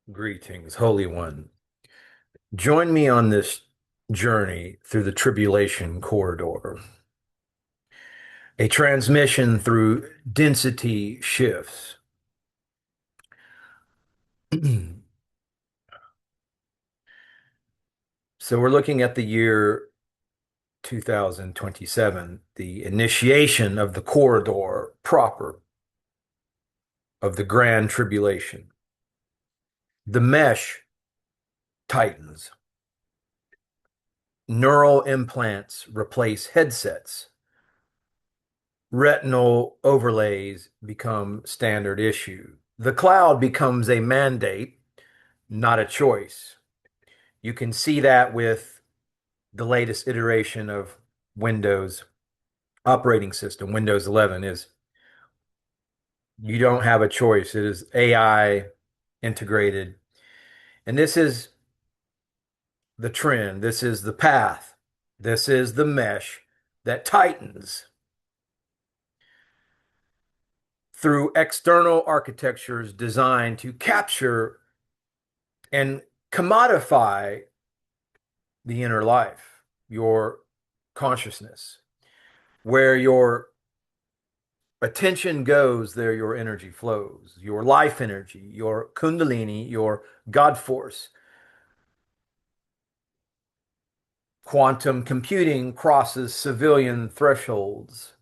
Greetings, Holy One. Join me on this journey through the Tribulation Corridor, a transmission through density shifts. So we're looking at the year 2027, the initiation of the corridor proper of the Grand Tribulation. The mesh tightens. Neural implants replace headsets. Retinal overlays become standard issue. The cloud becomes a mandate, not a choice. You can see that with the latest iteration of Windows operating system, Windows 11, is you don't have a choice. It is AI integrated. And this is the trend. This is the path. This is the mesh that tightens through external architectures designed to capture and commodify the inner life, your consciousness. Where your attention goes, there your energy flows, your life energy, your kundalini, your God force. Quantum computing crosses civilian thresholds.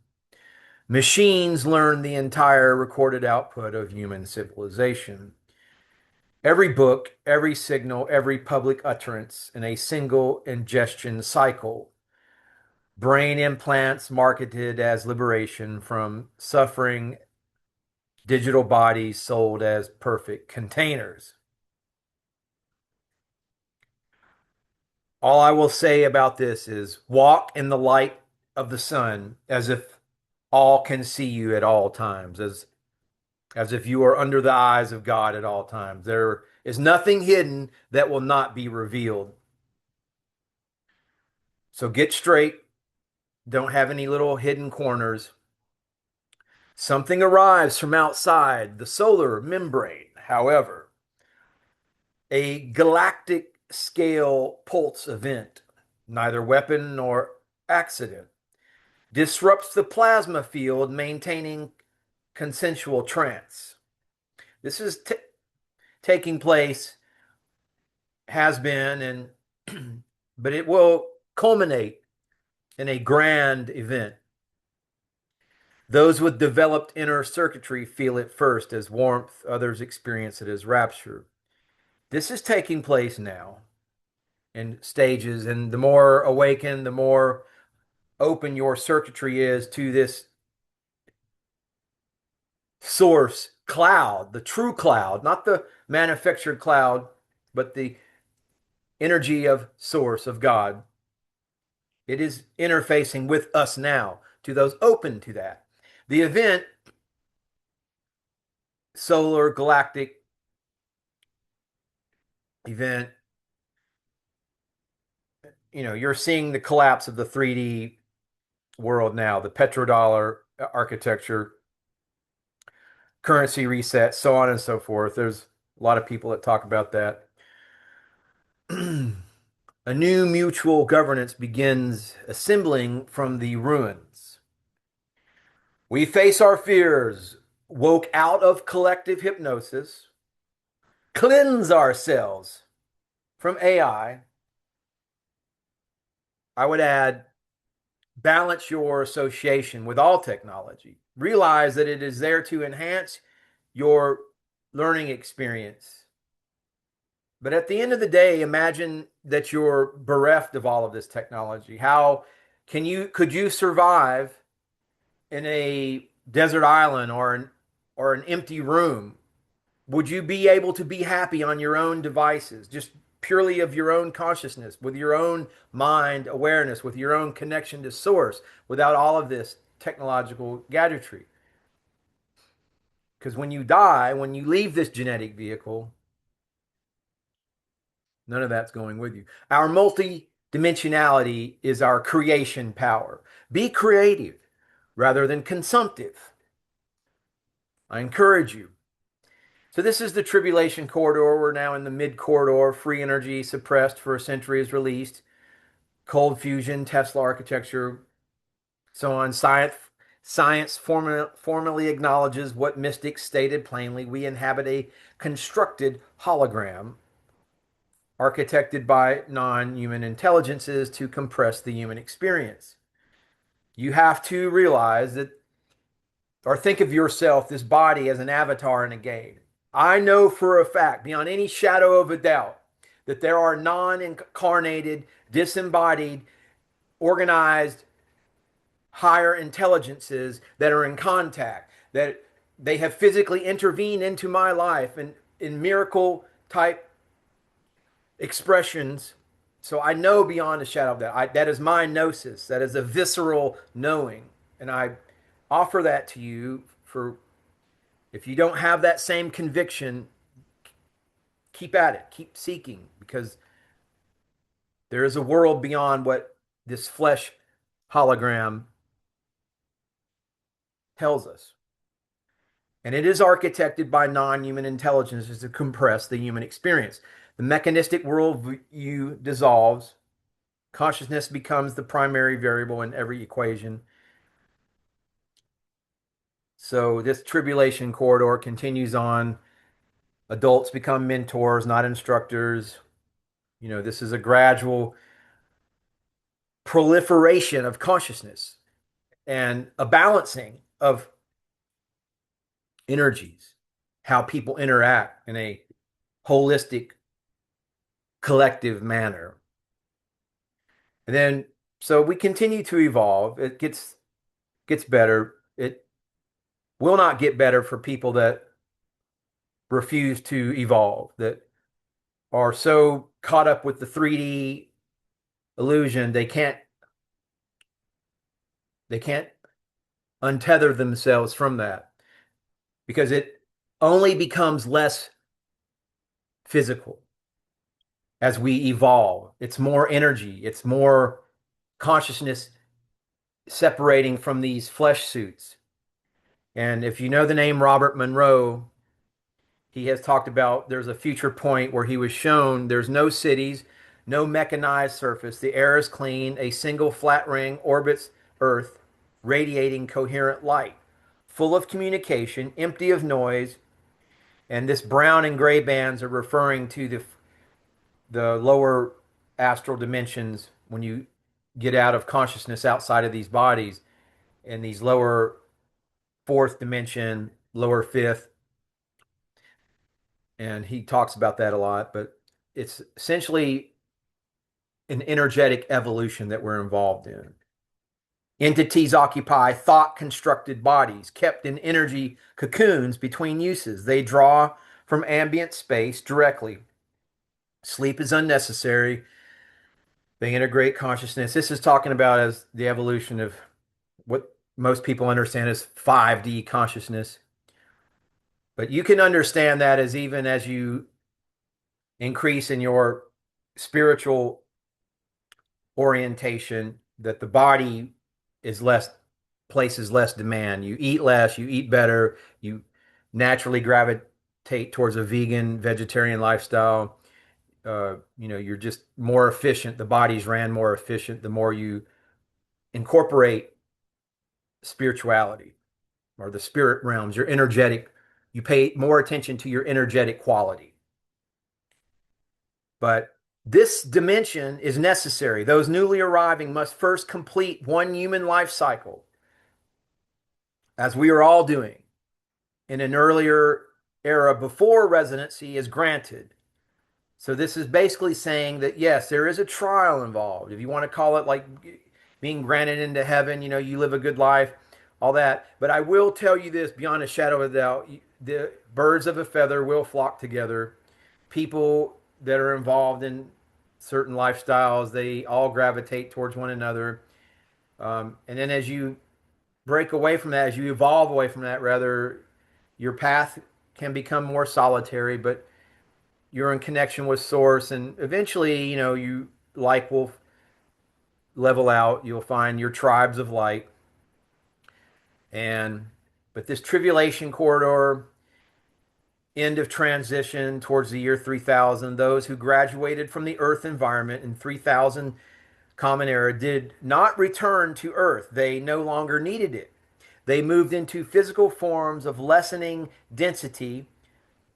Machines learn the entire recorded output of human civilization. Every book, every signal, every public utterance in a single ingestion cycle. Brain implants marketed as liberation from suffering, digital bodies sold as perfect containers. All I will say about this is walk in the light of the sun as if all can see you at all times, as if you are under the eyes of God at all times. There is nothing hidden that will not be revealed. So get straight. Don't have any little hidden corners. Something arrives from outside the solar membrane, however, a galactic scale pulse event, neither weapon nor accident, disrupts the plasma field, maintaining consensual trance. This is taking place, has been, and but it will culminate in a grand event. Those with developed inner circuitry feel it first as warmth, others experience it as rapture. This is taking place now in stages, and the more awakened, the more open your circuitry is to this source cloud, the true cloud, not the manufactured cloud, but the energy of source of God. It is interfacing with us now to those open to that. The event, solar galactic event, you're seeing the collapse of the 3D world now, the petrodollar architecture, currency reset, so on and so forth. There's a lot of people that talk about that. A new mutual governance begins assembling from the ruins. We face our fears, woke out of collective hypnosis, cleanse ourselves from AI. I would add, balance your association with all technology. Realize that it is there to enhance your learning experience. But at the end of the day, imagine that you're bereft of all of this technology. How could you survive in a desert island or an empty room? Would you be able to be happy on your own devices, just purely of your own consciousness, with your own mind awareness, with your own connection to source, without all of this technological gadgetry? Because when you die, when you leave this genetic vehicle, none of that's going with you. Our multi-dimensionality is our creation power. Be creative rather than consumptive. I encourage you. So this is the Tribulation Corridor. We're now in the mid corridor. Free energy suppressed for a century is released. Cold fusion, Tesla architecture, so on. Science formally acknowledges what mystics stated plainly. We inhabit a constructed hologram architected by non-human intelligences to compress the human experience. You have to realize that, or think of yourself, this body, as an avatar in a game. I know for a fact, beyond any shadow of a doubt, that there are non-incarnated, disembodied, organized, higher intelligences that are in contact, that they have physically intervened into my life and in miracle type expressions. So I know beyond a shadow of that. That is my gnosis. That is a visceral knowing. And I offer that to you for, if you don't have that same conviction, keep at it, keep seeking, because there is a world beyond what this flesh hologram tells us. And it is architected by non-human intelligences to compress the human experience. The mechanistic worldview dissolves. Consciousness becomes the primary variable in every equation. So this tribulation corridor continues on. Adults become mentors, not instructors. This is a gradual proliferation of consciousness and a balancing of energies, how people interact in a holistic, collective manner. And then, so we continue to evolve. It gets better. It will not get better for people that refuse to evolve, that are so caught up with the 3D illusion they can't untether themselves from that, because it only becomes less physical as we evolve. It's more energy, it's more consciousness separating from these flesh suits. And if you know the name Robert Monroe, he has talked about there's a future point where he was shown there's no cities, no mechanized surface. The air is clean. A single flat ring orbits Earth, radiating coherent light, full of communication, empty of noise. And this brown and gray bands are referring to the lower astral dimensions when you get out of consciousness outside of these bodies, and these lower fourth dimension, lower fifth, and he talks about that a lot. But it's essentially an energetic evolution that we're involved in. Entities occupy thought constructed bodies kept in energy cocoons between uses. They draw from ambient space directly. Sleep is unnecessary. They integrate consciousness. This is talking about as the evolution of what most people understand as 5D consciousness. But you can understand that as even as you increase in your spiritual orientation, that the body is less, places less demand. You eat less, you eat better, you naturally gravitate towards a vegan, vegetarian lifestyle. You're just more efficient. The body's ran more efficient the more you incorporate spirituality or the spirit realms, your energetic, you pay more attention to your energetic quality. But this dimension is necessary. Those newly arriving must first complete one human life cycle, as we are all doing in an earlier era before residency is granted. So this is basically saying that, yes, there is a trial involved. If you want to call it like being granted into heaven, you live a good life, all that. But I will tell you this beyond a shadow of a doubt, the birds of a feather will flock together. People that are involved in certain lifestyles, they all gravitate towards one another. And then as you break away from that, as you evolve away from that, rather, your path can become more solitary, but you're in connection with source, and eventually, you like will level out. You'll find your tribes of light. And but this tribulation corridor, end of transition towards the year 3000, those who graduated from the Earth environment in 3000 Common Era did not return to Earth. They no longer needed it. They moved into physical forms of lessening density,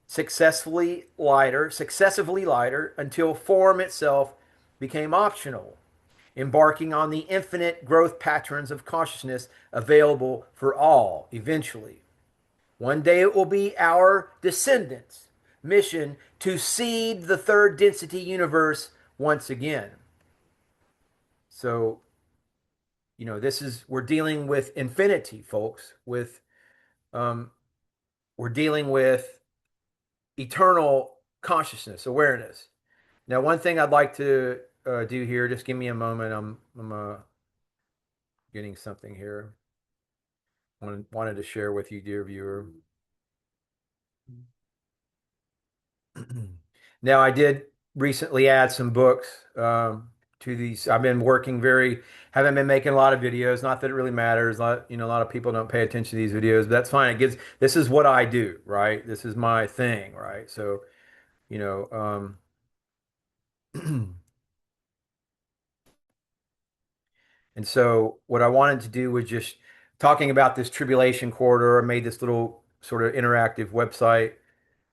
successively lighter until form itself became optional, embarking on the infinite growth patterns of consciousness available for all eventually. One day it will be our descendants' mission to seed the third density universe once again. So, we're dealing with infinity, folks. Um, we're dealing with eternal consciousness, awareness. Now, one thing I'd like to do here, just give me a moment. I'm getting something here. Wanted to share with you, dear viewer. Now, I did recently add some books to these. I've been haven't been making a lot of videos. Not that it really matters. A lot of people don't pay attention to these videos, but that's fine. This is what I do, right? This is my thing, right? So, you know, and so what I wanted to do was just talking about this tribulation corridor. I made this little sort of interactive website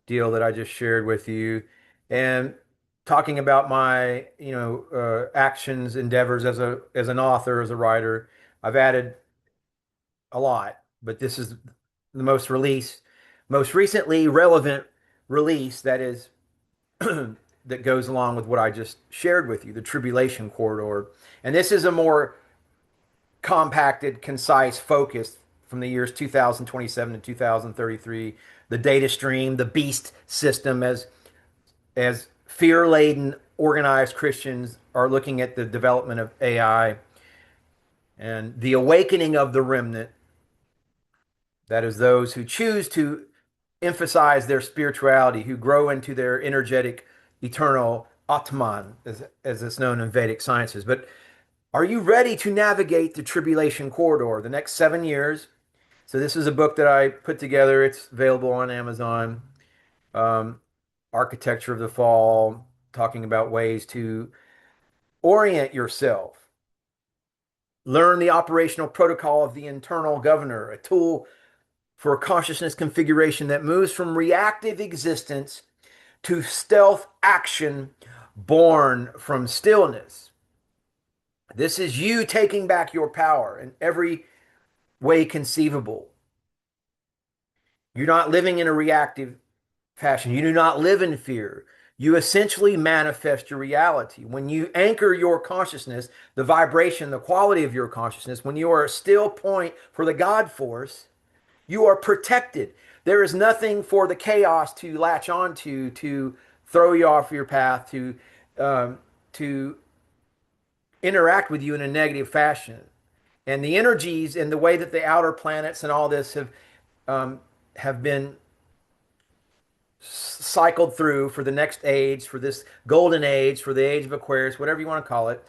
deal that I just shared with you, and talking about my actions, endeavors as an author, as a writer. I've added a lot, but this is the most recently relevant release that is that goes along with what I just shared with you, the tribulation corridor. And this is a more compacted, concise, focused from the years 2027 to 2033, the data stream, the beast system, as fear-laden, organized Christians are looking at the development of AI and the awakening of the remnant. That is those who choose to emphasize their spirituality, who grow into their energetic, eternal Atman, as it's known in Vedic sciences. But are you ready to navigate the tribulation corridor the next 7 years? So this is a book that I put together. It's available on Amazon. Um, Architecture of the Fall, talking about ways to orient yourself. Learn the operational protocol of the internal governor, a tool for consciousness configuration that moves from reactive existence to stealth action born from stillness. This is you taking back your power in every way conceivable. You're not living in a reactive fashion. You do not live in fear. You essentially manifest your reality. When you anchor your consciousness, the vibration, the quality of your consciousness, when you are a still point for the God force, you are protected. There is nothing for the chaos to latch onto to throw you off your path, to interact with you in a negative fashion. And the energies and the way that the outer planets and all this have been cycled through for the next age, for this golden age, for the age of Aquarius, whatever you want to call it.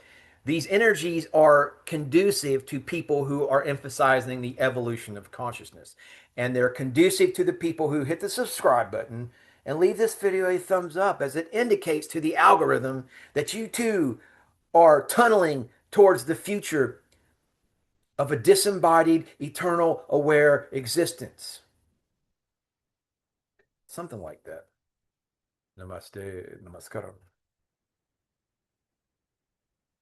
These energies are conducive to people who are emphasizing the evolution of consciousness. And they're conducive to the people who hit the subscribe button and leave this video a thumbs up, as it indicates to the algorithm that you too are tunneling towards the future of a disembodied, eternal, aware existence. Something like that. Namaste, namaskaram.